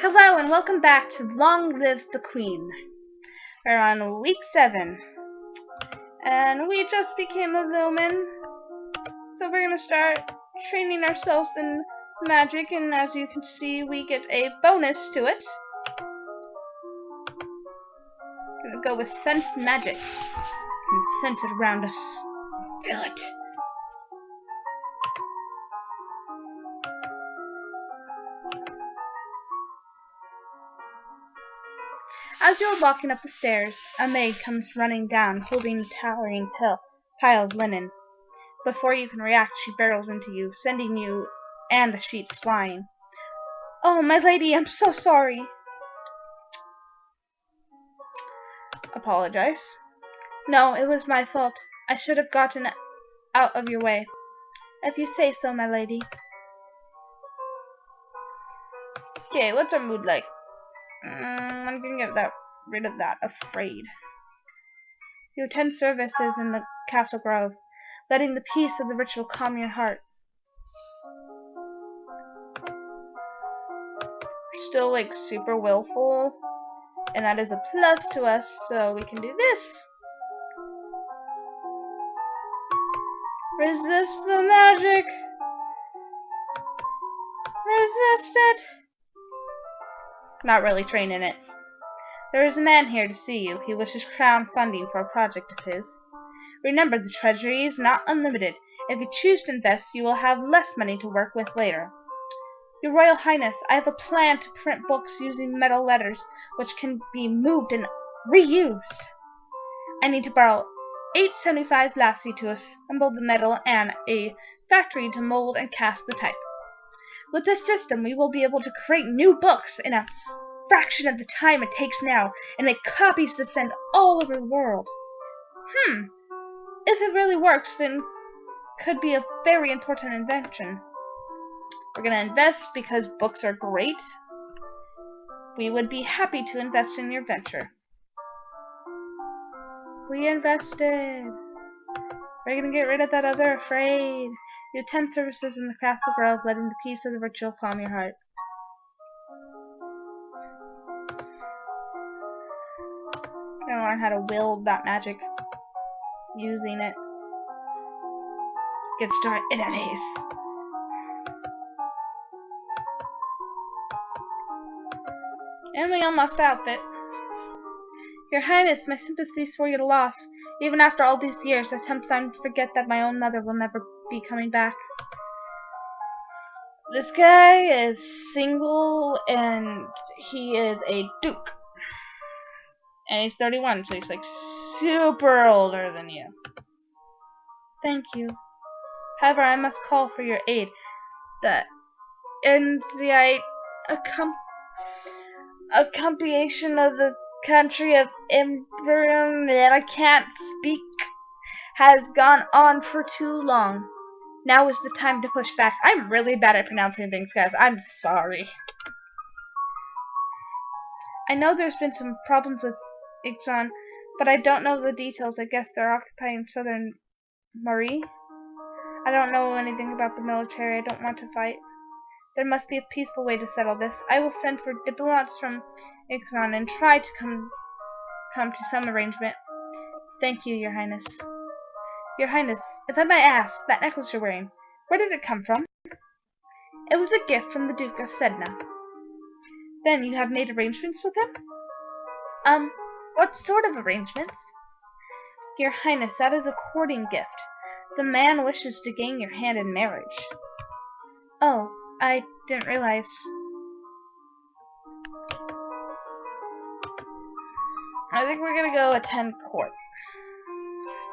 Hello and welcome back to Long Live the Queen. We're on week 7. And we just became a lumen. So we're gonna start training ourselves in magic, and as you can see we get a bonus to it. Gonna go with sense magic. And sense it around us. Feel it. As you are walking up the stairs, a maid comes running down, holding a towering pile of linen. Before you can react, she barrels into you, sending you and the sheets flying. "Oh, my lady, I'm so sorry." "Apologize." "No, it was my fault. I should have gotten out of your way." "If you say so, my lady." Okay, what's our mood like? I'm gonna get rid of that. Afraid. You attend services in the Castle Grove, letting the peace of the ritual calm your heart. We're still like super willful, and that is a plus to us, so we can do this. Resist the magic. Resist it. Not really training it. "There is a man here to see you. He wishes crown funding for a project of his. Remember, the treasury is not unlimited. If you choose to invest, you will have less money to work with later." "Your Royal Highness, I have a plan to print books using metal letters, which can be moved and reused. I need to borrow 875 lassie to assemble the metal and a factory to mold and cast the type. With this system, we will be able to create new books in a fraction of the time it takes now, and make copies to send all over the world. If it really works, then could be a very important invention. We're gonna invest because books are great. We would be happy to invest in your venture." We invested. We're gonna get rid of that other afraid. You attend services in the Castle Grove, letting the peace of the ritual calm your heart. Gonna learn how to wield that magic. Using it against our enemies. And we unlocked the outfit. "Your Highness, my sympathies for your loss. Even after all these years, I sometimes forget that my own mother will never be coming back." This guy is single, and he is a duke. And he's 31, so he's like super older than you. "Thank you. However, I must call for your aid. The Enziite accompaniation of the country of Imperium that I can't speak has gone on for too long. Now is the time to push back." I'm really bad at pronouncing things, guys. I'm sorry. "I know there's been some problems with Ixon, but I don't know the details. I guess they're occupying southern Marie. I don't know anything about the military. I don't want to fight. There must be a peaceful way to settle this. I will send for diplomats from Ixon and try to come to some arrangement." "Thank you, Your Highness." "Your Highness, if I might ask, that necklace you're wearing, where did it come from?" "It was a gift from the Duke of Sedna." "Then you have made arrangements with him?" What sort of arrangements?" "Your Highness, that is a courting gift. The man wishes to gain your hand in marriage." "Oh, I didn't realize." I think we're gonna go attend court.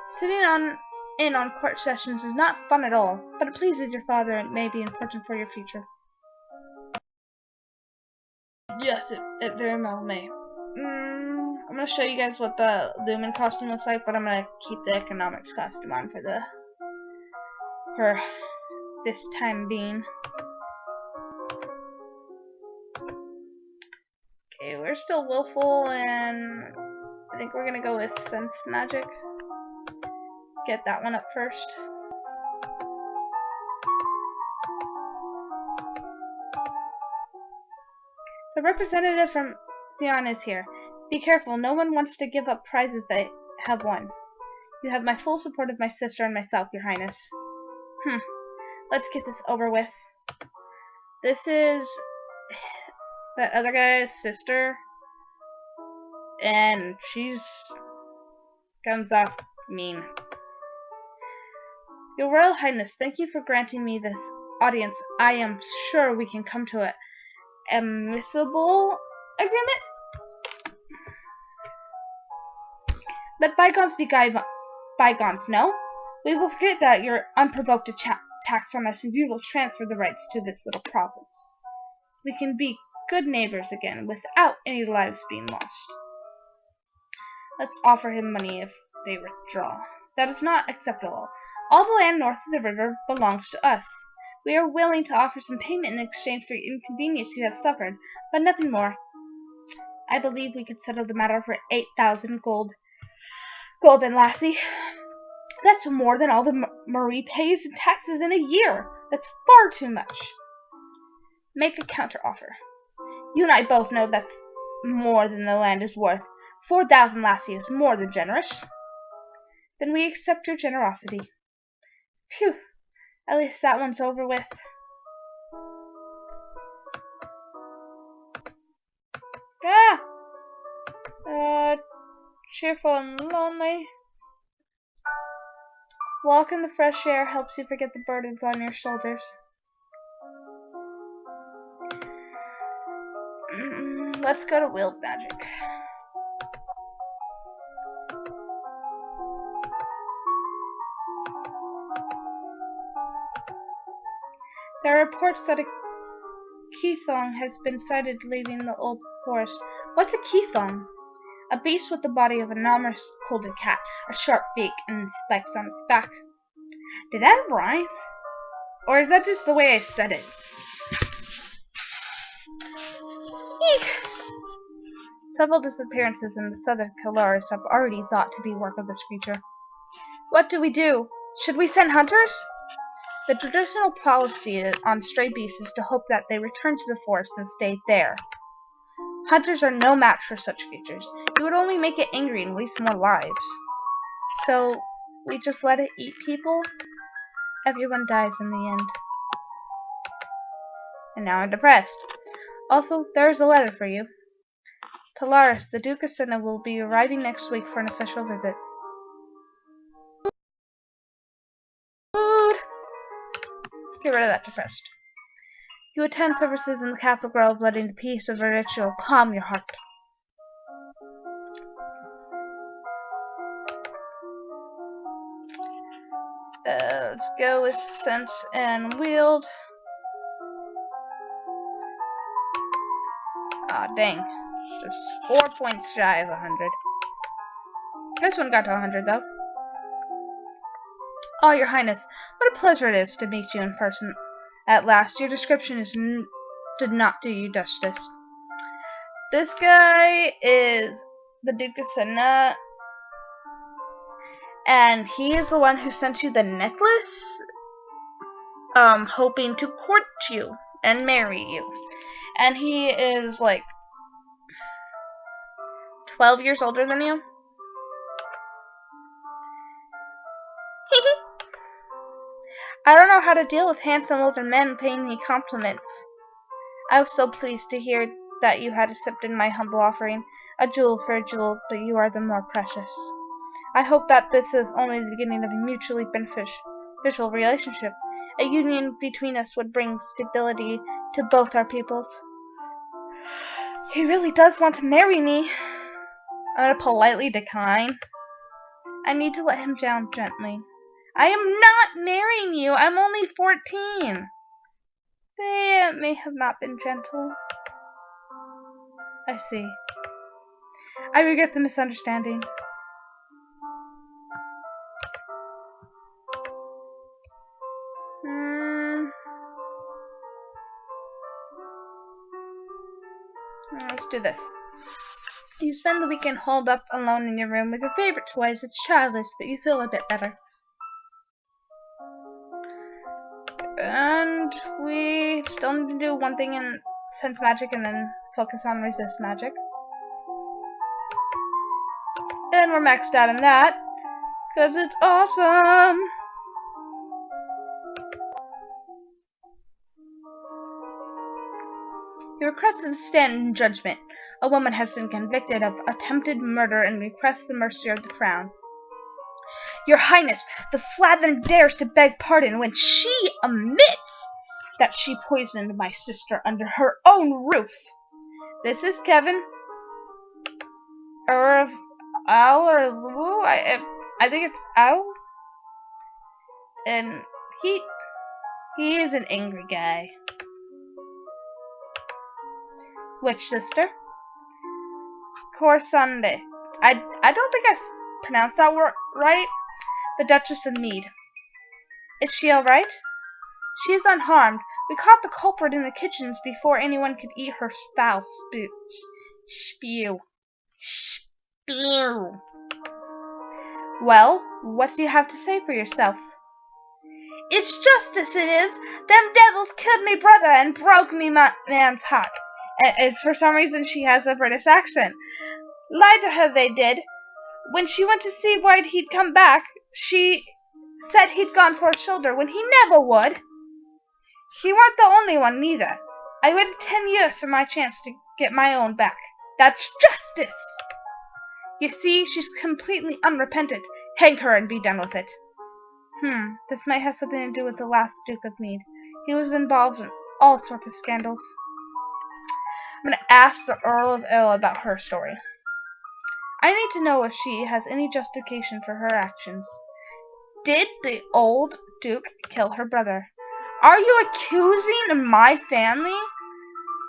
Sitting in on court sessions is not fun at all, but it pleases your father and may be important for your future. Yes, it very well may. I'm gonna show you guys what the Lumen costume looks like, but I'm gonna keep the economics costume on for this time being. Okay, we're still willful, and I think we're gonna go with sense magic. Get that one up first. The representative from Xion is here. Be careful, no one wants to give up prizes they have won. You have my full support of my sister and myself, Your Highness. Let's get this over with. This is that other guy's sister, and she's comes off mean. Your Royal Highness, thank you for granting me this audience. I am sure we can come to an amicable agreement. Let bygones be bygones, no? We will forget that your unprovoked attacks on us, and we will transfer the rights to this little province. We can be good neighbors again, without any lives being lost. Let's offer him money if they withdraw. That is not acceptable. All the land north of the river belongs to us. We are willing to offer some payment in exchange for the inconvenience you have suffered, but nothing more. I believe we could settle the matter for 8,000 golden lassie. That's more than all the Marie pays in taxes in a year. That's far too much. Make a counteroffer. You and I both know that's more than the land is worth. 4,000 lassie is more than generous. Then we accept your generosity. Phew, at least that one's over with. Cheerful and lonely. Walk in the fresh air helps you forget the burdens on your shoulders. Let's go to Wild Magic. There are reports that a Keithong has been sighted leaving the old forest. What's a Keithong? A beast with the body of an enormous coated cat, a sharp beak, and spikes on its back. Did that rhyme? Or is that just the way I said it? Eek. Several disappearances in the southern Kalaris have already thought to be work of this creature. What do we do? Should we send hunters? The traditional policy on stray beasts is to hope that they return to the forest and stay there. Hunters are no match for such creatures. You would only make it angry and waste more lives. So, we just let it eat people? Everyone dies in the end. And now I'm depressed. Also, there is a letter for you. Talaris, the Duke of Senna, will be arriving next week for an official visit. Let's get rid of that depressed. You attend services in the castle grove, letting the peace of the ritual calm your heart. Let's go with sense and wield. Ah, dang. Just 4 points shy of 100. This one got to 100, though. Oh, Your Highness, what a pleasure it is to meet you in person. At last, your description did not do you justice. This guy is the Duke of Senna, and he is the one who sent you the necklace, hoping to court you and marry you. And he is like 12 years older than you. I don't know how to deal with handsome older men paying me compliments. I was so pleased to hear that you had accepted my humble offering, a jewel for a jewel, but you are the more precious. I hope that this is only the beginning of a mutually beneficial relationship. A union between us would bring stability to both our peoples. He really does want to marry me. I'm going to politely decline. I need to let him down gently. I am not marrying you. I'm only 14. They may have not been gentle. I see. I regret the misunderstanding. Let's do this. You spend the weekend holed up alone in your room with your favorite toys. It's childish, but you feel a bit better. And we still need to do one thing in Sense Magic and then focus on resist magic. And we're maxed out in that, because it's awesome! He requests to stand in judgment. A woman has been convicted of attempted murder and requests the mercy of the crown. Your Highness, the slattern dares to beg pardon when she admits that she poisoned my sister under her own roof. This is Kevin. Or Al or Lou. I think it's Al. And he is an angry guy. Which sister? Corsande. I don't think I pronounced that word right. The Duchess of Mead. Is she alright? She is unharmed. We caught the culprit in the kitchens before anyone could eat her foul spew. Well, what do you have to say for yourself? It's justice, it is. Them devils killed me brother and broke me man's heart. And for some reason she has a British accent. Lied to her, they did. When she went to see why he'd come back, she said he'd gone for a shoulder when he never would. He weren't the only one, neither. I waited 10 years for my chance to get my own back. That's justice! You see, she's completely unrepentant. Hang her and be done with it. This might have something to do with the last Duke of Mead. He was involved in all sorts of scandals. I'm going to ask the Earl of Ill about her story. I need to know if she has any justification for her actions. Did the old Duke kill her brother? Are you accusing my family?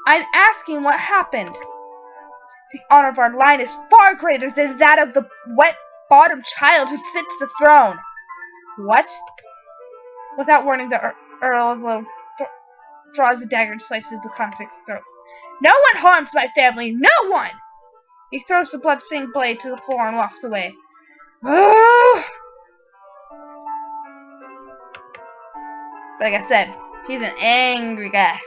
I'm asking what happened. The honor of our line is far greater than that of the wet-bottomed child who sits the throne. What? Without warning, the Earl of Ill draws a dagger and slices the convict's throat. No one harms my family! No one! He throws the blood-stained blade to the floor and walks away. Like I said, he's an angry guy.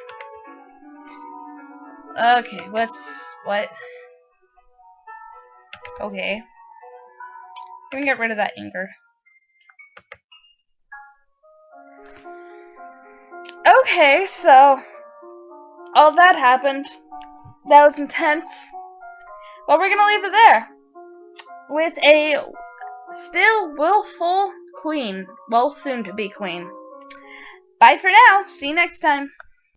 Okay, what? Okay. Let me get rid of that anger. Okay, so all that happened. That was intense. But we're gonna leave it there. With a still willful queen. Well, soon to be queen. Bye for now. See you next time.